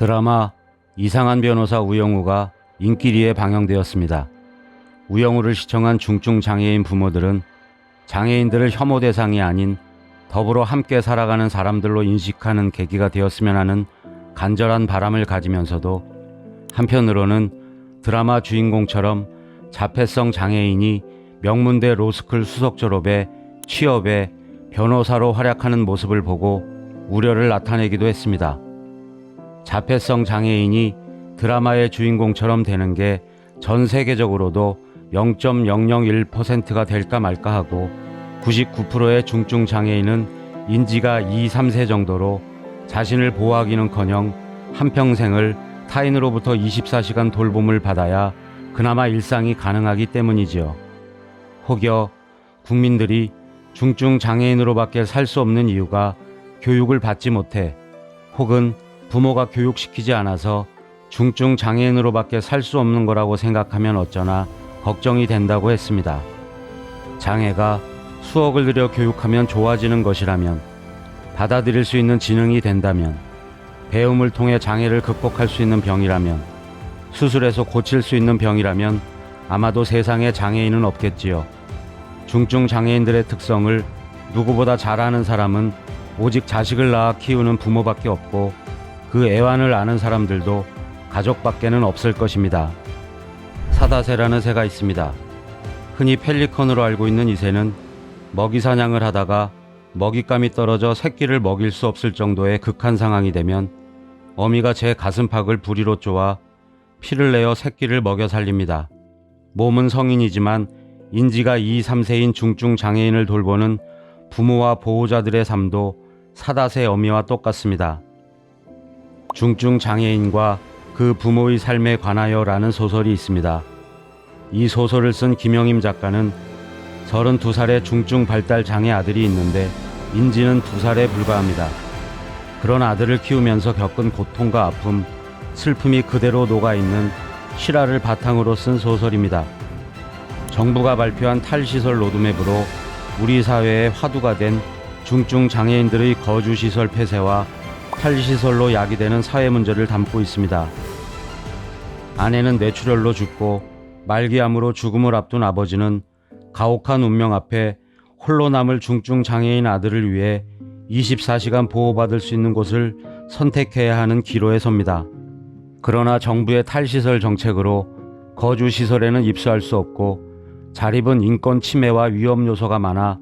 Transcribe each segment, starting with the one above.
드라마 이상한 변호사 우영우가 인기리에 방영되었습니다. 우영우를 시청한 중증 장애인 부모들은 장애인들을 혐오 대상이 아닌 더불어 함께 살아가는 사람들로 인식하는 계기가 되었으면 하는 간절한 바람을 가지면서도 한편으로는 드라마 주인공처럼 자폐성 장애인이 명문대 로스쿨 수석 졸업에 취업에 변호사로 활약하는 모습을 보고 우려를 나타내기도 했습니다. 자폐성 장애인이 드라마의 주인공처럼 되는 게 전 세계적으로도 0.001%가 될까 말까 하고 99%의 중증 장애인은 인지가 2, 3세 정도로 자신을 보호하기는커녕 한평생을 타인으로부터 24시간 돌봄을 받아야 그나마 일상이 가능하기 때문이지요. 혹여 국민들이 중증 장애인으로밖에 살 수 없는 이유가 교육을 받지 못해 혹은 부모가 교육시키지 않아서 중증 장애인으로밖에 살 수 없는 거라고 생각하면 어쩌나 걱정이 된다고 했습니다. 장애가 수억을 들여 교육하면 좋아지는 것이라면, 받아들일 수 있는 지능이 된다면, 배움을 통해 장애를 극복할 수 있는 병이라면, 수술해서 고칠 수 있는 병이라면 아마도 세상에 장애인은 없겠지요. 중증 장애인들의 특성을 누구보다 잘 아는 사람은 오직 자식을 낳아 키우는 부모밖에 없고, 그 애환을 아는 사람들도 가족밖에는 없을 것입니다. 사다새라는 새가 있습니다. 흔히 펠리컨으로 알고 있는 이 새는 먹이 사냥을 하다가 먹잇감이 떨어져 새끼를 먹일 수 없을 정도의 극한 상황이 되면 어미가 제 가슴팍을 부리로 쪼아 피를 내어 새끼를 먹여 살립니다. 몸은 성인이지만 인지가 2, 3세인 중증 장애인을 돌보는 부모와 보호자들의 삶도 사다새 어미와 똑같습니다. 중증 장애인과 그 부모의 삶에 관하여 라는 소설이 있습니다. 이 소설을 쓴 김영임 작가는 32살의 중증 발달 장애 아들이 있는데 인지는 2살에 불과합니다. 그런 아들을 키우면서 겪은 고통과 아픔, 슬픔이 그대로 녹아있는 실화를 바탕으로 쓴 소설입니다. 정부가 발표한 탈시설 로드맵으로 우리 사회의 화두가 된 중증 장애인들의 거주시설 폐쇄와 탈시설로 야기되는 사회 문제를 담고 있습니다. 아내는 뇌출혈로 죽고 말기암으로 죽음을 앞둔 아버지는 가혹한 운명 앞에 홀로 남을 중증 장애인 아들을 위해 24시간 보호받을 수 있는 곳을 선택해야 하는 기로에 섭니다. 그러나 정부의 탈시설 정책으로 거주시설에는 입소할 수 없고 자립은 인권 침해와 위험 요소가 많아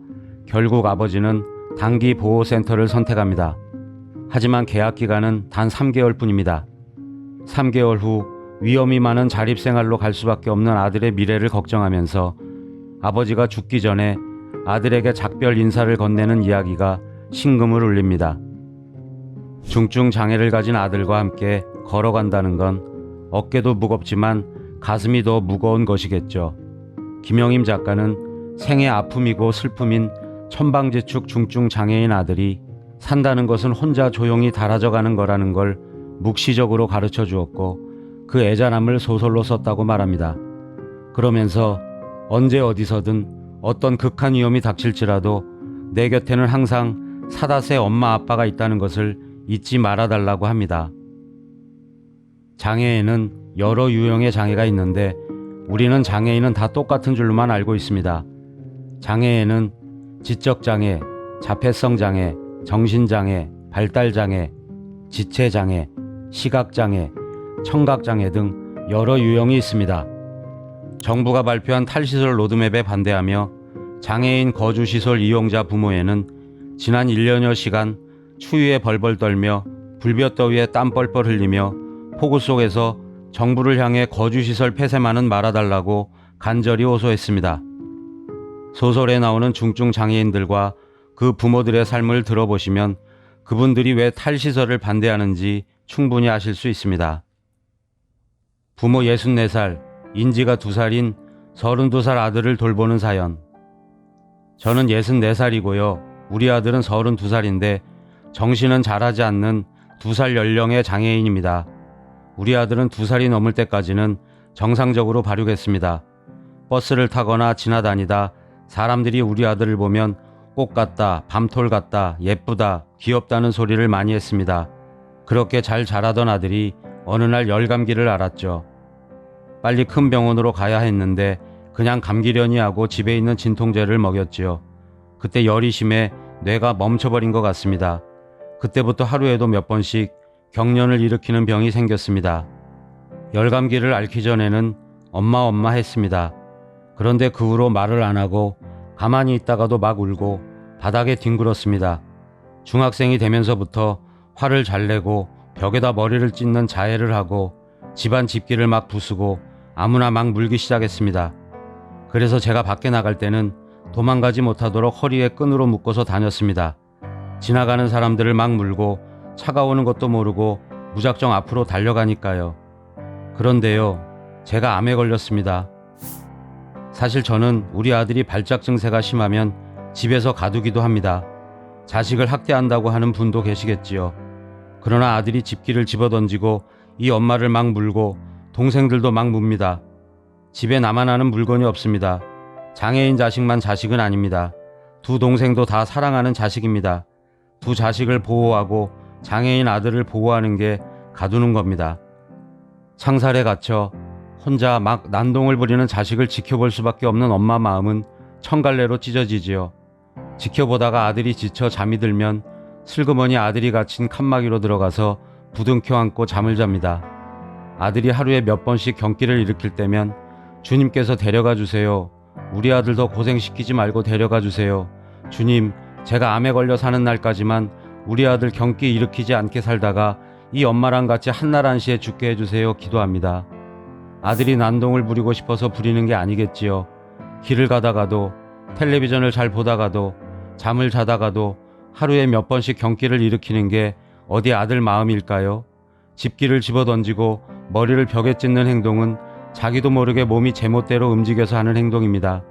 결국 아버지는 단기 보호센터를 선택합니다. 하지만 계약 기간은 단 3개월 뿐입니다. 3개월 후 위험이 많은 자립생활로 갈 수밖에 없는 아들의 미래를 걱정하면서 아버지가 죽기 전에 아들에게 작별 인사를 건네는 이야기가 심금을 울립니다. 중증 장애를 가진 아들과 함께 걸어간다는 건 어깨도 무겁지만 가슴이 더 무거운 것이겠죠. 김영임 작가는 생의 아픔이고 슬픔인 천방지축 중증 장애인 아들이 산다는 것은 혼자 조용히 달아져가는 거라는 걸 묵시적으로 가르쳐 주었고 그 애잔함을 소설로 썼다고 말합니다. 그러면서 언제 어디서든 어떤 극한 위험이 닥칠지라도 내 곁에는 항상 사다새 엄마 아빠가 있다는 것을 잊지 말아달라고 합니다. 장애에는 여러 유형의 장애가 있는데 우리는 장애인은 다 똑같은 줄로만 알고 있습니다. 장애에는 지적장애, 자폐성 장애, 정신장애, 발달장애, 지체장애, 시각장애, 청각장애 등 여러 유형이 있습니다. 정부가 발표한 탈시설 로드맵에 반대하며 장애인 거주시설 이용자 부모에는 지난 1년여 시간 추위에 벌벌 떨며 불볕더위에 땀 뻘뻘 흘리며 폭우 속에서 정부를 향해 거주시설 폐쇄만은 말아달라고 간절히 호소했습니다. 소설에 나오는 중증 장애인들과 그 부모들의 삶을 들어보시면 그분들이 왜 탈시설을 반대하는지 충분히 아실 수 있습니다. 부모 64살, 인지가 2살인 32살 아들을 돌보는 사연. 저는 64살이고요. 우리 아들은 32살인데 정신은 자라지 않는 2살 연령의 장애인입니다. 우리 아들은 2살이 넘을 때까지는 정상적으로 발육했습니다. 버스를 타거나 지나다니다 사람들이 우리 아들을 보면 꽃 같다, 밤톨 같다, 예쁘다, 귀엽다는 소리를 많이 했습니다. 그렇게 잘 자라던 아들이 어느 날 열감기를 앓았죠. 빨리 큰 병원으로 가야 했는데 그냥 감기려니 하고 집에 있는 진통제를 먹였지요. 그때 열이 심해 뇌가 멈춰버린 것 같습니다. 그때부터 하루에도 몇 번씩 경련을 일으키는 병이 생겼습니다. 열감기를 앓기 전에는 엄마 했습니다. 그런데 그 후로 말을 안 하고 가만히 있다가도 막 울고 바닥에 뒹굴었습니다. 중학생이 되면서부터 화를 잘 내고 벽에다 머리를 찢는 자해를 하고 집안 집기를 막 부수고 아무나 막 물기 시작했습니다. 그래서 제가 밖에 나갈 때는 도망가지 못하도록 허리에 끈으로 묶어서 다녔습니다. 지나가는 사람들을 막 물고 차가 오는 것도 모르고 무작정 앞으로 달려가니까요. 그런데요, 제가 암에 걸렸습니다. 사실 저는 우리 아들이 발작 증세가 심하면 집에서 가두기도 합니다. 자식을 학대한다고 하는 분도 계시겠지요. 그러나 아들이 집기를 집어던지고 이 엄마를 막 물고 동생들도 막 묻니다. 집에 나만 아는 물건이 없습니다. 장애인 자식만 자식은 아닙니다. 두 동생도 다 사랑하는 자식입니다. 두 자식을 보호하고 장애인 아들을 보호하는 게 가두는 겁니다. 창살에 갇혀 혼자 막 난동을 부리는 자식을 지켜볼 수밖에 없는 엄마 마음은 천갈래로 찢어지지요. 지켜보다가 아들이 지쳐 잠이 들면 슬그머니 아들이 갇힌 칸막이로 들어가서 부둥켜 안고 잠을 잡니다. 아들이 하루에 몇 번씩 경기를 일으킬 때면 주님께서 데려가 주세요. 우리 아들 더 고생시키지 말고 데려가 주세요. 주님, 제가 암에 걸려 사는 날까지만 우리 아들 경기 일으키지 않게 살다가 이 엄마랑 같이 한날 한시에 죽게 해주세요. 기도합니다. 아들이 난동을 부리고 싶어서 부리는 게 아니겠지요. 길을 가다가도 텔레비전을 잘 보다가도 잠을 자다가도 하루에 몇 번씩 경기를 일으키는 게 어디 아들 마음일까요? 집기를 집어던지고 머리를 벽에 찢는 행동은 자기도 모르게 몸이 제멋대로 움직여서 하는 행동입니다.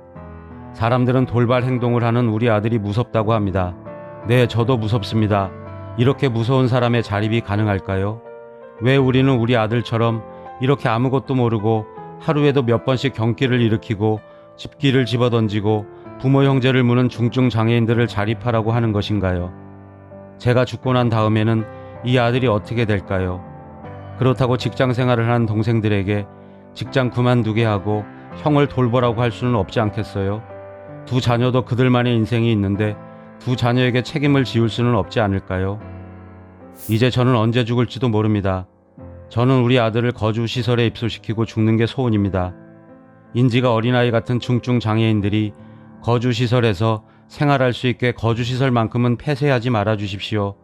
사람들은 돌발 행동을 하는 우리 아들이 무섭다고 합니다. 네, 저도 무섭습니다. 이렇게 무서운 사람의 자립이 가능할까요? 왜 우리는 우리 아들처럼 이렇게 아무것도 모르고 하루에도 몇 번씩 경기를 일으키고 집기를 집어던지고 부모 형제를 무는 중증 장애인들을 자립하라고 하는 것인가요? 제가 죽고 난 다음에는 이 아들이 어떻게 될까요? 그렇다고 직장 생활을 하는 동생들에게 직장 그만두게 하고 형을 돌보라고 할 수는 없지 않겠어요? 두 자녀도 그들만의 인생이 있는데 두 자녀에게 책임을 지울 수는 없지 않을까요? 이제 저는 언제 죽을지도 모릅니다. 저는 우리 아들을 거주시설에 입소시키고 죽는 게 소원입니다. 인지가 어린아이 같은 중증 장애인들이 거주시설에서 생활할 수 있게 거주시설만큼은 폐쇄하지 말아 주십시오.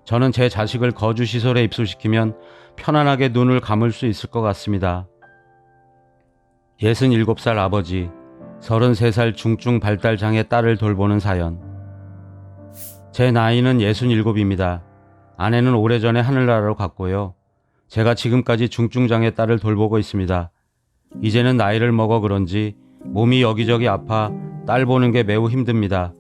저는 제 자식을 거주시설에 입소시키면 편안하게 눈을 감을 수 있을 것 같습니다. 67살 아버지, 33살 중증 발달장애 딸을 돌보는 사연. 제 나이는 67입니다. 아내는 오래전에 하늘나라로 갔고요. 제가 지금까지 중증장애 딸을 돌보고 있습니다. 이제는 나이를 먹어 그런지 몸이 여기저기 아파 딸 보는 게 매우 힘듭니다.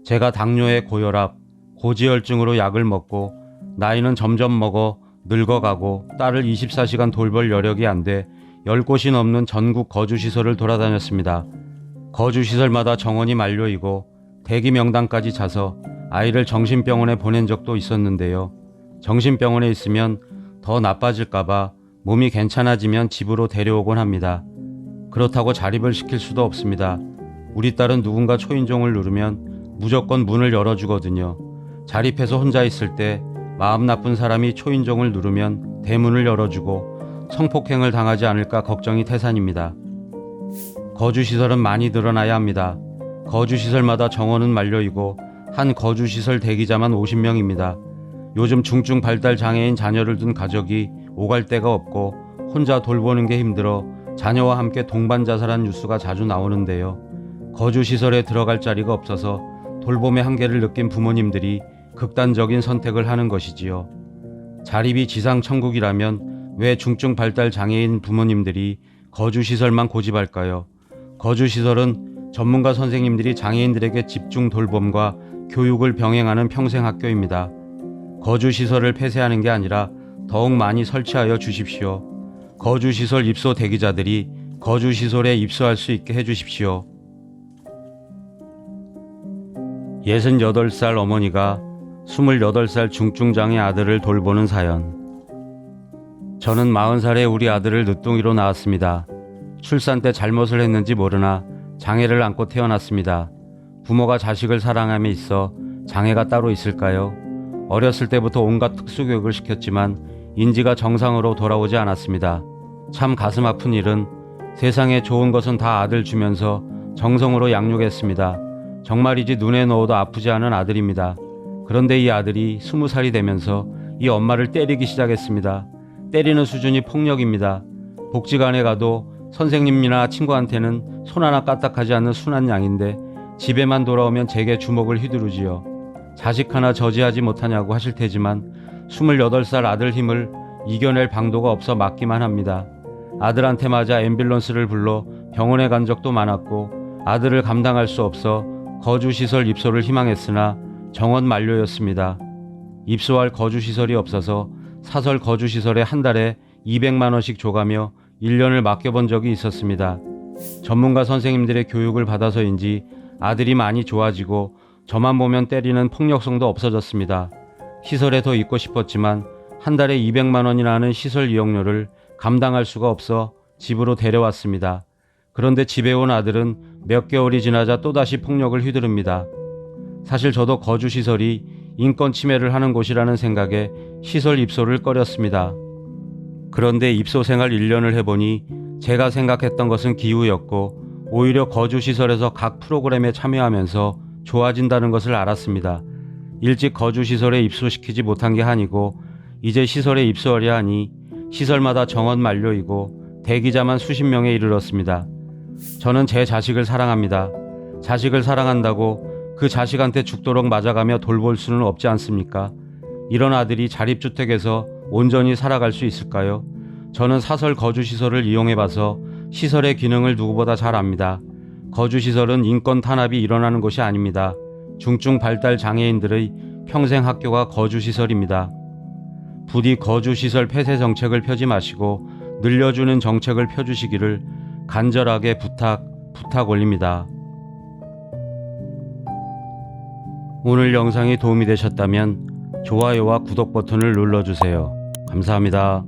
제가 당뇨에 고혈압, 고지혈증으로 약을 먹고 나이는 점점 먹어 늙어가고 딸을 24시간 돌볼 여력이 안 돼 10곳이 넘는 전국 거주시설을 돌아다녔습니다. 거주시설마다 정원이 만료이고 대기 명단까지 차서 아이를 정신병원에 보낸 적도 있었는데요. 정신병원에 있으면 더 나빠질까봐 몸이 괜찮아지면 집으로 데려오곤 합니다. 그렇다고 자립을 시킬 수도 없습니다. 우리 딸은 누군가 초인종을 누르면 무조건 문을 열어주거든요. 자립해서 혼자 있을 때 마음 나쁜 사람이 초인종을 누르면 대문을 열어주고 성폭행을 당하지 않을까 걱정이 태산입니다. 거주시설은 많이 늘어나야 합니다. 거주시설마다 정원은 만료이고 한 거주시설 대기자만 50명입니다. 요즘 중증 발달 장애인 자녀를 둔 가족이 오갈 데가 없고 혼자 돌보는 게 힘들어 자녀와 함께 동반 자살한 뉴스가 자주 나오는데요. 거주시설에 들어갈 자리가 없어서 돌봄의 한계를 느낀 부모님들이 극단적인 선택을 하는 것이지요. 자립이 지상천국이라면 왜 중증 발달 장애인 부모님들이 거주시설만 고집할까요? 거주시설은 전문가 선생님들이 장애인들에게 집중 돌봄과 교육을 병행하는 평생학교입니다. 거주시설을 폐쇄하는 게 아니라 더욱 많이 설치하여 주십시오. 거주시설 입소 대기자들이 거주시설에 입소할 수 있게 해주십시오. 68살 어머니가 28살 중증장애 아들을 돌보는 사연. 저는 40살에 우리 아들을 늦둥이로 낳았습니다. 출산 때 잘못을 했는지 모르나 장애를 안고 태어났습니다. 부모가 자식을 사랑함에 있어 장애가 따로 있을까요? 어렸을 때부터 온갖 특수교육을 시켰지만 인지가 정상으로 돌아오지 않았습니다. 참 가슴 아픈 일은 세상에 좋은 것은 다 아들 주면서 정성으로 양육했습니다. 정말이지 눈에 넣어도 아프지 않은 아들입니다. 그런데 이 아들이 20살이 되면서 이 엄마를 때리기 시작했습니다. 때리는 수준이 폭력입니다. 복지관에 가도 선생님이나 친구한테는 손 하나 까딱하지 않는 순한 양인데 집에만 돌아오면 제게 주먹을 휘두르지요. 자식 하나 저지하지 못하냐고 하실 테지만 28살 아들 힘을 이겨낼 방도가 없어 맞기만 합니다. 아들한테 맞아 앰뷸런스를 불러 병원에 간 적도 많았고 아들을 감당할 수 없어 거주시설 입소를 희망했으나 정원 만료였습니다. 입소할 거주시설이 없어서 사설 거주시설에 한 달에 200만 원씩 줘가며 1년을 맡겨본 적이 있었습니다. 전문가 선생님들의 교육을 받아서인지 아들이 많이 좋아지고 저만 보면 때리는 폭력성도 없어졌습니다. 시설에 더 있고 싶었지만 한 달에 200만 원이나 하는 시설 이용료를 감당할 수가 없어 집으로 데려왔습니다. 그런데 집에 온 아들은 몇 개월이 지나자 또다시 폭력을 휘두릅니다. 사실 저도 거주시설이 인권 침해를 하는 곳이라는 생각에 시설 입소를 꺼렸습니다. 그런데 입소 생활 1년을 해보니 제가 생각했던 것은 기우였고 오히려 거주시설에서 각 프로그램에 참여하면서 좋아진다는 것을 알았습니다. 일찍 거주시설에 입소시키지 못한 게 한이고 이제 시설에 입소하려 하니 시설마다 정원 만료이고 대기자만 수십 명에 이르렀습니다. 저는 제 자식을 사랑합니다. 자식을 사랑한다고 그 자식한테 죽도록 맞아가며 돌볼 수는 없지 않습니까? 이런 아들이 자립주택에서 온전히 살아갈 수 있을까요? 저는 사설 거주시설을 이용해봐서 시설의 기능을 누구보다 잘 압니다. 거주시설은 인권 탄압이 일어나는 곳이 아닙니다. 중증 발달 장애인들의 평생 학교가 거주시설입니다. 부디 거주시설 폐쇄 정책을 펴지 마시고 늘려주는 정책을 펴주시기를 간절하게 부탁 올립니다. 오늘 영상이 도움이 되셨다면 좋아요와 구독 버튼을 눌러주세요. 감사합니다.